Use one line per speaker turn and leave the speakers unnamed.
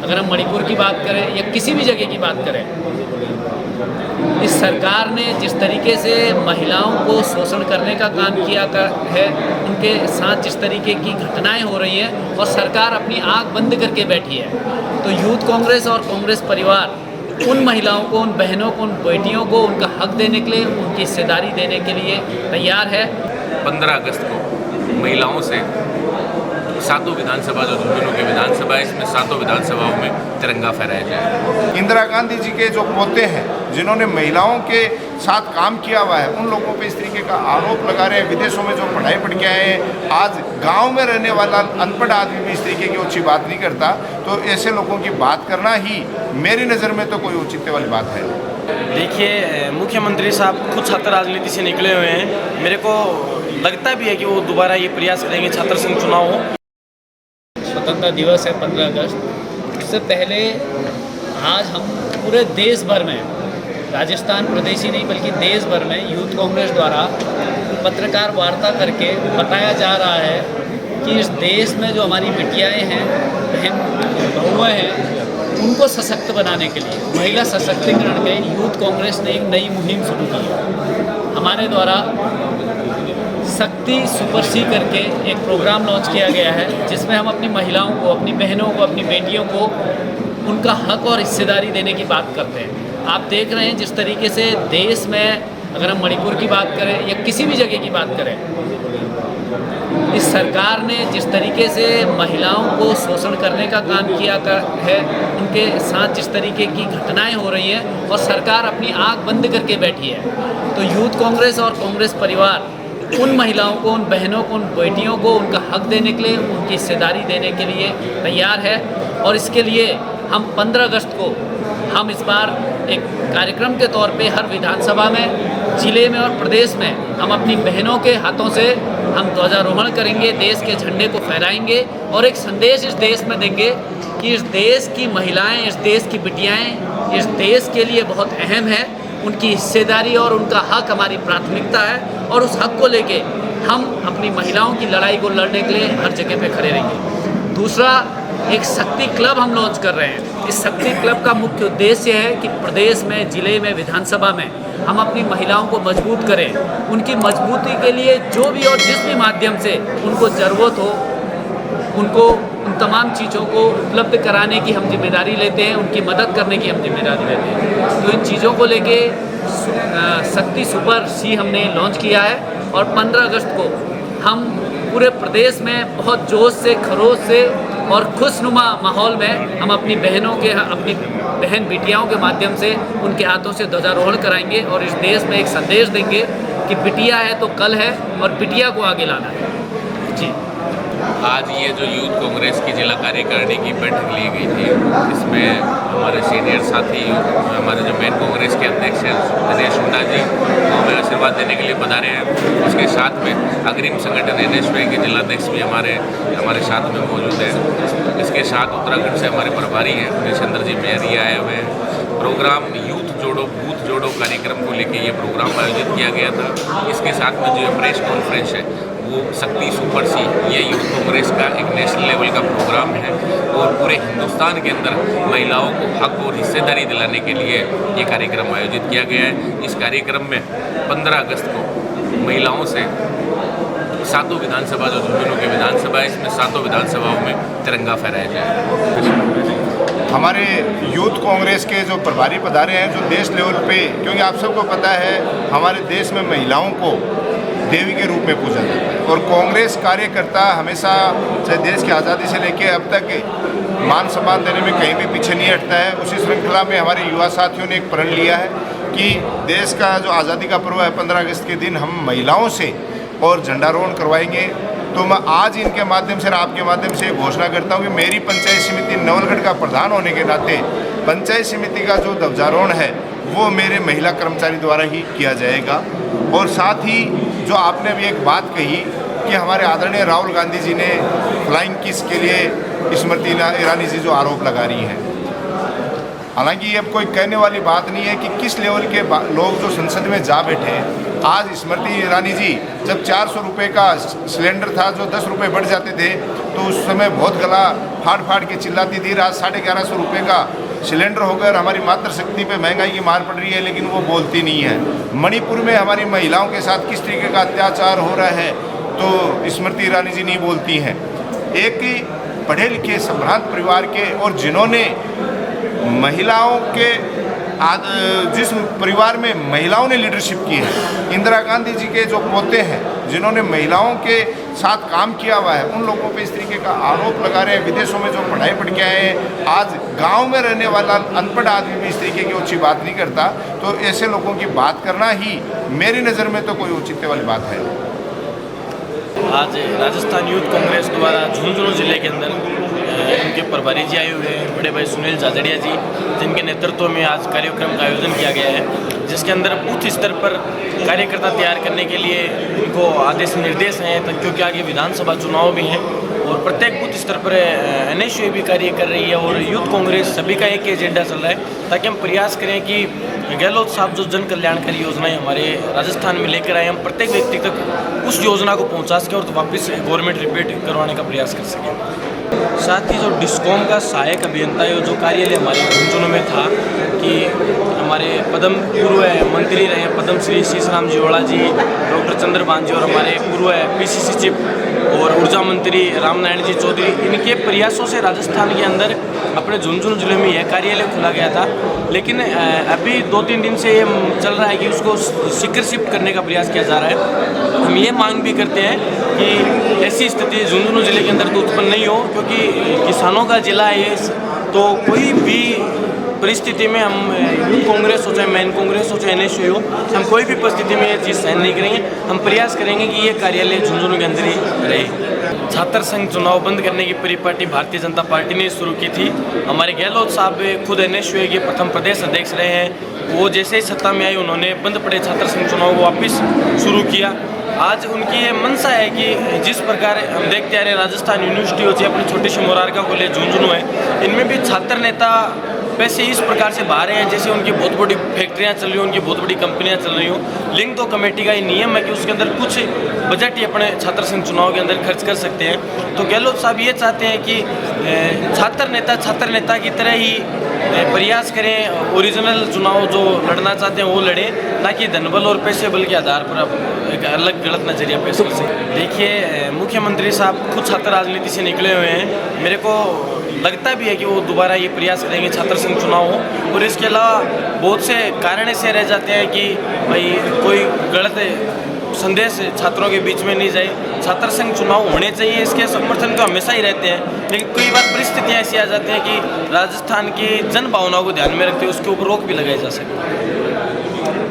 अगर हम मणिपुर की बात करें या किसी भी जगह की बात करें, इस सरकार ने जिस तरीके से महिलाओं को शोषण करने का काम किया है, उनके साथ जिस तरीके की घटनाएं हो रही हैं और सरकार अपनी आंख बंद करके बैठी है, तो यूथ कांग्रेस और कांग्रेस परिवार उन महिलाओं को, उन बहनों को, उन बेटियों को उनका हक देने के लिए, उनकी हिस्सेदारी देने के लिए तैयार है।
15 अगस्त को महिलाओं से सातों विधानसभा, जो झुंझुनू की विधानसभा है, इसमें सातों विधानसभाओं में तिरंगा फहराया जाए।
इंदिरा गांधी जी के जो पोते हैं, जिन्होंने महिलाओं के साथ काम किया हुआ है, उन लोगों पे इस तरीके का आरोप लगा रहे हैं। विदेशों में जो पढ़ाई पढ़ के आए हैं, आज गांव में रहने वाला अनपढ़ आदमी भी इस तरीके की अच्छी बात नहीं करता, तो ऐसे लोगों की बात करना ही मेरी नज़र में तो कोई औचित्य वाली बात है।
देखिए, मुख्यमंत्री साहब खुद छात्र राजनीति से निकले हुए हैं। मेरे को लगता भी है कि वो दोबारा ये प्रयास करेंगे छात्र संघ चुनाव हो।
स्वतंत्रता दिवस है 15 अगस्त। उससे पहले आज हम पूरे देश भर में, राजस्थान प्रदेश ही नहीं बल्कि देश भर में यूथ कांग्रेस द्वारा पत्रकार वार्ता करके बताया जा रहा है कि इस देश में जो हमारी बिटियाएँ हैं, बहन बहुएँ हैं, उनको सशक्त बनाने के लिए, महिला सशक्तिकरण के यूथ कांग्रेस ने एक नई मुहिम शुरू की है। हमारे द्वारा शक्ति सुपर सी करके एक प्रोग्राम लॉन्च किया गया है, जिसमें हम अपनी महिलाओं को, अपनी बहनों को, अपनी बेटियों को उनका हक और हिस्सेदारी देने की बात करते हैं। आप देख रहे हैं जिस तरीके से देश में, अगर हम मणिपुर की बात करें या किसी भी जगह की बात करें, इस सरकार ने जिस तरीके से महिलाओं को शोषण करने का काम किया है, उनके साथ जिस तरीके की घटनाएं हो रही हैं और सरकार अपनी आंख बंद करके बैठी है, तो यूथ कांग्रेस और कांग्रेस परिवार उन महिलाओं को, उन बहनों को, उन बेटियों को उनका हक देने के लिए, उनकी हिस्सेदारी देने के लिए तैयार है। और इसके लिए हम 15 अगस्त को हम इस बार एक कार्यक्रम के तौर पे हर विधानसभा में, जिले में और प्रदेश में हम अपनी बहनों के हाथों से हम ध्वजारोहण करेंगे, देश के झंडे को फहराएंगे और एक संदेश इस देश में देंगे कि इस देश की महिलाएं, इस देश की बिटियाएं इस देश के लिए बहुत अहम है। उनकी हिस्सेदारी और उनका हक हमारी प्राथमिकता है और उस हक को लेके हम अपनी महिलाओं की लड़ाई को लड़ने के लिए हर जगह पे खड़े रहेंगे। दूसरा, एक शक्ति क्लब हम लॉन्च कर रहे हैं। इस शक्ति क्लब का मुख्य उद्देश्य है कि प्रदेश में, जिले में, विधानसभा में हम अपनी महिलाओं को मजबूत करें। उनकी मजबूती के लिए जो भी और जिस भी माध्यम से उनको ज़रूरत हो, उनको उन तमाम चीज़ों को उपलब्ध कराने की हम जिम्मेदारी लेते हैं, उनकी मदद करने की हम जिम्मेदारी लेते हैं। तो इन चीज़ों को लेके शक्ति सुपर सी हमने लॉन्च किया है और 15 अगस्त को हम पूरे प्रदेश में बहुत जोश से, खरोश से और खुशनुमा माहौल में हम अपनी बहनों के, अपनी बहन बिटियाओं के माध्यम से उनके हाथों से ध्वजारोहण कराएंगे और इस देश में एक संदेश देंगे कि बिटिया है तो कल है और बिटिया को आगे लाना है। जी,
आज ये जो यूथ कांग्रेस की जिला कार्यकारिणी की बैठक ली गई थी, इसमें हमारे सीनियर साथी, हमारे जो मेन कांग्रेस के अध्यक्ष हैं दिनेश हुड्डा जी, वो हमें आशीर्वाद देने के लिए पधारे हैं। उसके साथ में अग्रिम संगठन NSY के जिलाध्यक्ष भी हमारे साथ में मौजूद है। इसके साथ उत्तराखंड से हमारे प्रभारी हैं निशंदर जी मेहरिया आए हुए हैं। प्रोग्राम यूथ जोड़ो बूथ जोड़ो कार्यक्रम को लेके ये प्रोग्राम आयोजित किया गया था। इसके साथ में जो प्रेस कॉन्फ्रेंस है वो शक्ति सुपर सी, ये यूथ कांग्रेस का एक नेशनल लेवल का प्रोग्राम है और पूरे हिंदुस्तान के अंदर महिलाओं को हक और हिस्सेदारी दिलाने के लिए ये कार्यक्रम आयोजित किया गया है। इस कार्यक्रम में 15 अगस्त को महिलाओं से सातों विधानसभा, जो झुंझुनू की विधानसभा है, इसमें सातों विधानसभाओं में तिरंगा फहराया जाए।
हमारे यूथ कांग्रेस के जो प्रभारी पधारे हैं, जो देश लेवल पे, क्योंकि आप सबको पता है हमारे देश में महिलाओं को देवी के रूप में पूजा जाता है और कांग्रेस कार्यकर्ता हमेशा, चाहे देश की आज़ादी से लेकर अब तक, मान सम्मान देने में कहीं भी पीछे नहीं हटता है। उसी श्रृंखला में हमारे युवा साथियों ने एक प्रण लिया है कि देश का जो आज़ादी का पर्व है 15 अगस्त के दिन हम महिलाओं से और झंडारोहण करवाएंगे। तो मैं आज इनके माध्यम से, आपके माध्यम से घोषणा करता हूँ कि मेरी पंचायत समिति नवलगढ़ का प्रधान होने के नाते पंचायत समिति का जो ध्वजारोहण है वो मेरे महिला कर्मचारी द्वारा ही किया जाएगा। और साथ ही जो आपने भी एक बात कही कि हमारे आदरणीय राहुल गांधी जी ने फ्लाइंग किस के लिए स्मृति ईरानी जी जो आरोप लगा रही हैं, हालांकि ये अब कोई कहने वाली बात नहीं है कि किस लेवल के लोग जो संसद में जा बैठे हैं। आज स्मृति ईरानी जी जब 400 रुपये का सिलेंडर था, जो 10 रुपये बढ़ जाते थे, तो उस समय बहुत गला फाड़ फाड़ के चिल्लाती थी। आज 1150 रुपये का सिलेंडर होकर हमारी मातृशक्ति पे महंगाई की मार पड़ रही है, लेकिन वो बोलती नहीं है। मणिपुर में हमारी महिलाओं के साथ किस तरीके का अत्याचार हो रहा है तो स्मृति ईरानी जी नहीं बोलती हैं। एक ही पढ़े लिखे संभ्रांत परिवार के, और जिन्होंने महिलाओं के जिस परिवार में महिलाओं ने लीडरशिप की है, इंदिरा गांधी जी के जो पोते हैं जिन्होंने महिलाओं के साथ काम किया हुआ है, उन लोगों पे इस तरीके का आरोप लगा रहे हैं। विदेशों में जो पढ़ाई पढ़ के आए हैं, आज गांव में रहने वाला अनपढ़ आदमी भी इस तरीके की अच्छी बात नहीं करता। तो ऐसे लोगों की बात करना ही मेरी नज़र में तो कोई औचित्य वाली बात है।
आज राजस्थान यूथ कांग्रेस द्वारा झुंझुनू जिले के अंदर उनके प्रभारी जी आए हुए हैं, बड़े भाई सुनील जाजड़िया जी, जिनके नेतृत्व में आज कार्यक्रम का आयोजन किया गया है, जिसके अंदर बूथ स्तर पर कार्यकर्ता तैयार करने के लिए उनको आदेश निर्देश हैं, क्योंकि आगे विधानसभा चुनाव भी हैं और प्रत्येक बूथ स्तर पर NSU भी कार्य कर रही है और यूथ कांग्रेस सभी का एक एजेंडा चल रहा है, ताकि हम प्रयास करें कि गहलोत साहब जो जन कल्याणकारी योजनाएं हमारे राजस्थान में लेकर आए, हम प्रत्येक व्यक्ति तक उस योजना को पहुंचा सकें और वापस गवर्नमेंट रिपीट करवाने का प्रयास कर सकें। साथ ही जो डिस्कॉम का सहायक अभियंता है, जो कार्यालय हमारे झुंझुनू में था, कि हमारे पद्म पूर्व मंत्री रहे पद्म श्री शीशराम जियोड़ा जी, डॉक्टर चंद्रभान जी, और हमारे पूर्व PCC चीफ और ऊर्जा मंत्री रामनारायण जी चौधरी, इनके प्रयासों से राजस्थान के अंदर अपने झुंझुनू जिले में यह कार्यालय खोला गया था। लेकिन अभी 2-3 दिन से ये चल रहा है कि उसको शीघ्र शिफ्ट करने का प्रयास किया जा रहा है। हम ये मांग भी करते हैं कि ऐसी स्थिति झुंझुनू जिले के अंदर तो उत्पन्न नहीं हो, क्योंकि किसानों का जिला है ये, तो कोई भी परिस्थिति में हम यूथ कांग्रेस हो चाहे मैन कांग्रेस हो चाहे NSU हो, हम कोई भी परिस्थिति में ये चीज़ सहन नहीं करेंगे। हम प्रयास करेंगे कि ये कार्यालय झुंझुनू के अंदर ही रहे। छात्र संघ चुनाव बंद करने की परिपाटी भारतीय जनता पार्टी ने शुरू की थी। हमारे गहलोत साहब खुद NSU के प्रथम प्रदेश अध्यक्ष रहे हैं। वो जैसे ही सत्ता में आई, उन्होंने बंद पड़े छात्र संघ चुनाव को वापस शुरू किया। आज उनकी ये मनसा है कि जिस प्रकार हम देखते आ रहे हैं, राजस्थान यूनिवर्सिटी हो चाहे अपनी छोटी सी मोरारका कॉलेज झुंझुनू है, इनमें भी छात्र नेता पैसे इस प्रकार से बाहर हैं जैसे उनकी बहुत बड़ी फैक्ट्रियां चल रही हो, उनकी बहुत बड़ी कंपनियां चल रही हो। लिंक तो कमेटी का ही नियम है कि उसके अंदर कुछ बजट ही अपने छात्र संघ चुनाव के अंदर खर्च कर सकते हैं। तो गहलोत साहब ये चाहते हैं कि छात्र नेता की तरह ही प्रयास करें, ओरिजिनल चुनाव जो लड़ना चाहते हैं वो लड़ें, ना कि धनबल और पैसे बल के आधार पर आप एक अलग गलत नज़रिया पेश कर सकें। देखिए, मुख्यमंत्री साहब खुद छात्र राजनीति से निकले हुए हैं। मेरे को लगता भी है कि वो दोबारा ये प्रयास करेंगे छात्र संघ चुनाव हो, और इसके अलावा बहुत से कारण ऐसे रह जाते हैं कि भाई कोई गलत संदेश छात्रों के बीच में नहीं जाए। छात्र संघ चुनाव होने चाहिए, इसके समर्थन तो हमेशा ही रहते हैं, लेकिन कई बार परिस्थितियाँ ऐसी आ जाती हैं कि राजस्थान की जन भावनाओं को ध्यान में रखते हुए उसके ऊपर रोक भी लगाई जा सकती है।